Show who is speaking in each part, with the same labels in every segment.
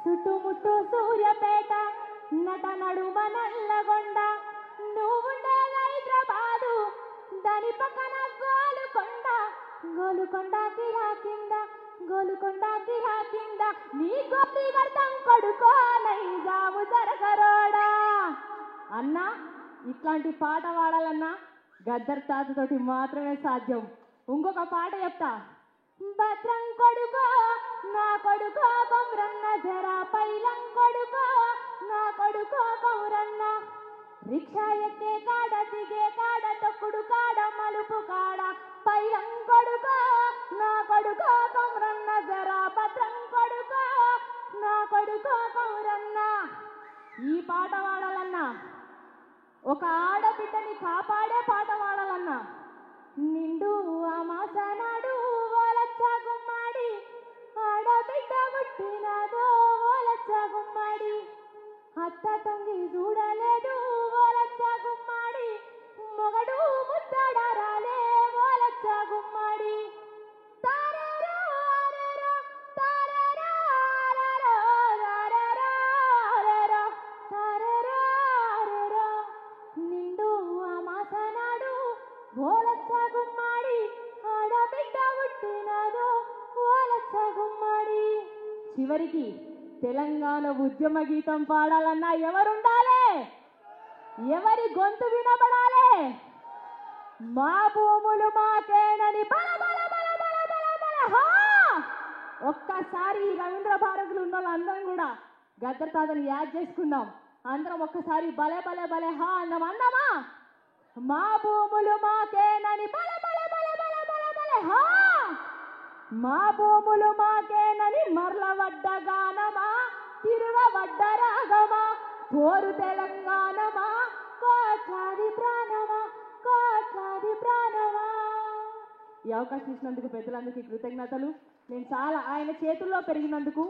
Speaker 1: చుట్టుముట్టు సూర్యపేట నట నడుమ నల్లగొండ నువ్వుండే హైదరాబాదు దాని పక్కన గోలుకొండ గోలుకొండ కిలా కింద గోలుకొండ కిలా కింద నీ గోపి గర్తం కొడుకో నైజాము జరగరోడా అన్నా ఇట్లాంటి పాట పాడాలన్నా గద్దర్ తాతతోటి మాత్రమే సాధ్యం. ఇంకొక పాట చెప్తా. భద్రం కొడుకో నా కొడుకో కొమరన్న జరా పైలం కొడుకో నా కొడుకో కొమరన్న రిక్షా ఎక్కే కాడ దిగే కాడ తొక్కుడు కాడ మలుపు కాడ పైలం కొడుకో నా కొడుకో కొమరన్న జరా భద్రం కొడుకో నా కొడుకో కొమరన్న. ఈ పాట పాడాలన్నా ఒక ఆడబిడ్డని కాపాడే పాట పాడాలన్నా నిండు అమాసనాడు ఓలచ్చ గుమ్మాడి ఆడబిడ్డ పుట్టినదో ఓలచ్చ గుమ్మాడి అత్త తొంగి చూడలేదు ఓలచ్చ గుమ్మాడి మొగడు ముద్దడారాలే ఓలచ్చ గుమ్మాడి తారరా ఆరరా తారరా ఆరరా ఆరరా ఆరరా తారరా ఆరరా నిండు అమాసనాడు ఓలచ్చ గుమ్మాడి ఆడబిడ్డ పుట్టినదో ఓలచ్చ గుమ్మాడి. చివరికి తెలంగాణ ఉద్యమ గీతం పాడాలన్నా ఎవరుండాలి? ఎవరి గొంతు వినబడాలి? మా భూములు మాకేనని బల బల బల బల బల బల హా. ఒక్కసారి రవీంద్ర భారతులు ఉన్న వాళ్ళందరం కూడా గద్దర్ తాతని యాద్ చేసుకుందాం. అందరం ఒక్కసారి బలే బలే బలే హా అన్నాం. అన్నామా? మా భూములు మాకేనని బల బల బల బల బల బల హా. మా భూములు మాకేనని మర్లవడ్డ గానమా తిరువవడ్డ రాగమా కోరు తెలంగాణమా కోట్లాది ప్రాణమా కోట్లాది ప్రాణమా. ఈ అవకాశం ఇచ్చినందుకు పెద్దలందరికీ కృతజ్ఞతలు. నేను చాలా ఆయన చేతుల్లో పెరిగినందుకు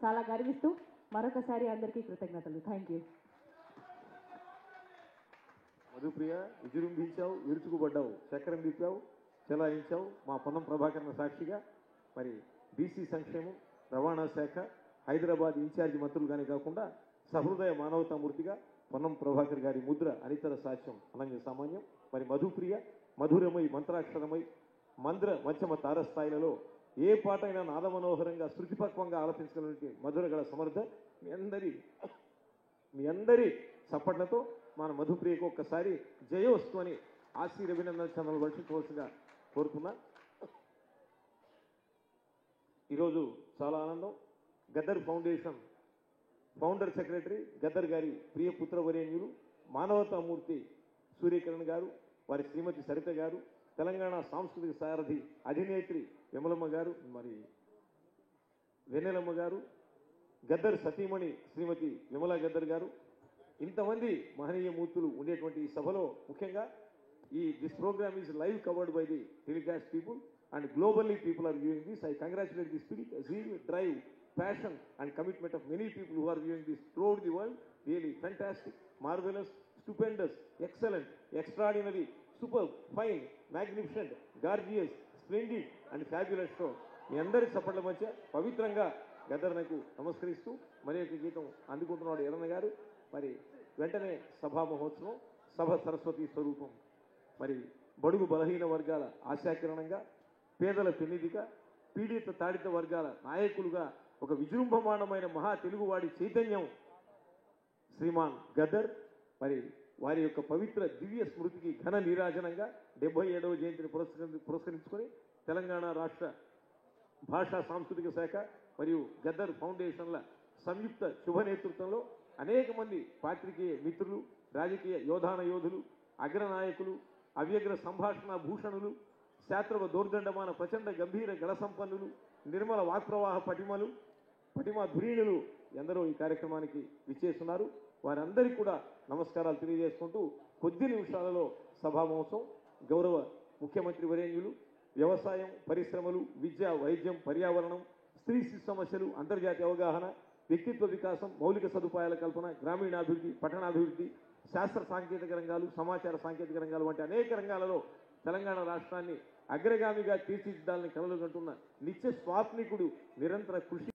Speaker 1: చాలా గర్విస్తూ మరొకసారి అందరికీ కృతజ్ఞతలు. Thank you.
Speaker 2: మధుప్రియ, విజృంభించావు, విరుచుకుపడ్డావు, చక్రం తిప్పావు, చెలాయించావు. మా పొన్నం ప్రభాకరణ సాక్షిగా మరి బీసీ సంక్షేమం, రవాణా శాఖ, హైదరాబాద్ ఇన్ఛార్జి మంత్రులుగానే కాకుండా సహృదయ మానవతామూర్తిగా పొన్నం ప్రభాకర్ గారి ముద్ర అనితర సాక్ష్యం అనన్య సామాన్యం. మరి మధుప్రియ మధురమై మంత్రాక్షరమై మంద్ర మధ్యమ తారస్థాయిలలో ఏ పాటైనా నాదమనోహరంగా శృతిపక్వంగా ఆలపించగలిగిన మధురగల సమర్థ మీ అందరి చప్పట్లతో మన మధుప్రియకు ఒక్కసారి జయోస్తు అని ఆశీర్వభినందన ఛానల్ వర్షించవలసిగా కోరుతున్నా. ఈరోజు చాలా ఆనందం. Gaddar foundation founder secretary Gaddar గారి ప్రియ పుత్రవరేణ్యులు మానవతామూర్తి సూర్యకిరణ్ గారు, వారి శ్రీమతి సరిత గారు, తెలంగాణ సాంస్కృతిక సారథి అధినేత్రి విమలమ్మ గారు, మరి వెన్నెలమ్మ గారు, గద్దర్ సతీమణి శ్రీమతి విమలా గద్దర్ గారు, ఇంతమంది మహనీయ మూర్తులు ఉండేటువంటి ఈ సభలో ముఖ్యంగా this program is live covered by the telecast people and globally people are viewing this. I congratulate the spirit, zeal, drive, passion and commitment of many people who are viewing this throughout the world. Really fantastic, marvelous, stupendous, excellent, extraordinary, superb, fine, magnificent, gorgeous, splendid and fabulous show. మీ అందరి చప్పట్ల మధ్య పవిత్రంగా గద్దర్నకు నమస్కరిస్తూ మరి యొక్క గీతం అందుకుంటున్నాడు ఎర్రన్న గారు. మరి వెంటనే సభా మహోత్సవం, సభ సరస్వతి స్వరూపం, మరి బడుగు బలహీన వర్గాల ఆశాకిరణంగా, పేదల పెన్నిదిగా, పీడిత తాడిత వర్గాల నాయకులుగా ఒక విజృంభమానమైన మహా తెలుగువాడి చైతన్యం శ్రీమాన్ గద్దర్. మరి వారి యొక్క పవిత్ర దివ్య స్మృతికి ఘన నీరాజనంగా 77వ జయంతిని పురస్కరించుకొని తెలంగాణ రాష్ట్ర భాషా సాంస్కృతిక శాఖ మరియు గద్దర్ ఫౌండేషన్ల సంయుక్త శుభ నేతృత్వంలో అనేక మంది పాత్రికేయ మిత్రులు, రాజకీయ యోధాన యోధులు, అగ్రనాయకులు, అవ్యగ్ర సంభాషణ భూషణులు, శాస్త్రవ దోర్దండమాన ప్రచండ గంభీర గళ సంపన్నులు, నిర్మల వాక్ప్రవాహ పటిమా ధురీణులు ఎందరో ఈ కార్యక్రమానికి విచ్చేస్తున్నారు. వారందరికీ కూడా నమస్కారాలు తెలియజేసుకుంటూ కొద్ది నిమిషాలలో సభా మహోత్సవం గౌరవ ముఖ్యమంత్రి వరేణ్యులు వ్యవసాయం, పరిశ్రమలు, విద్య, వైద్యం, పర్యావరణం, స్త్రీ శిశు సమస్యలు, అంతర్జాతీయ అవగాహన, వ్యక్తిత్వ వికాసం, మౌలిక సదుపాయాల కల్పన, గ్రామీణాభివృద్ధి, పట్టణాభివృద్ధి, శాస్త్ర సాంకేతిక రంగాలు, సమాచార సాంకేతిక రంగాలు వంటి అనేక రంగాలలో తెలంగాణ రాష్ట్రాన్ని అగ్రగామిగా తీర్చిదిద్దాలని కలలు కంటున్న నిత్య స్వాప్నికుడు నిరంతర కృషి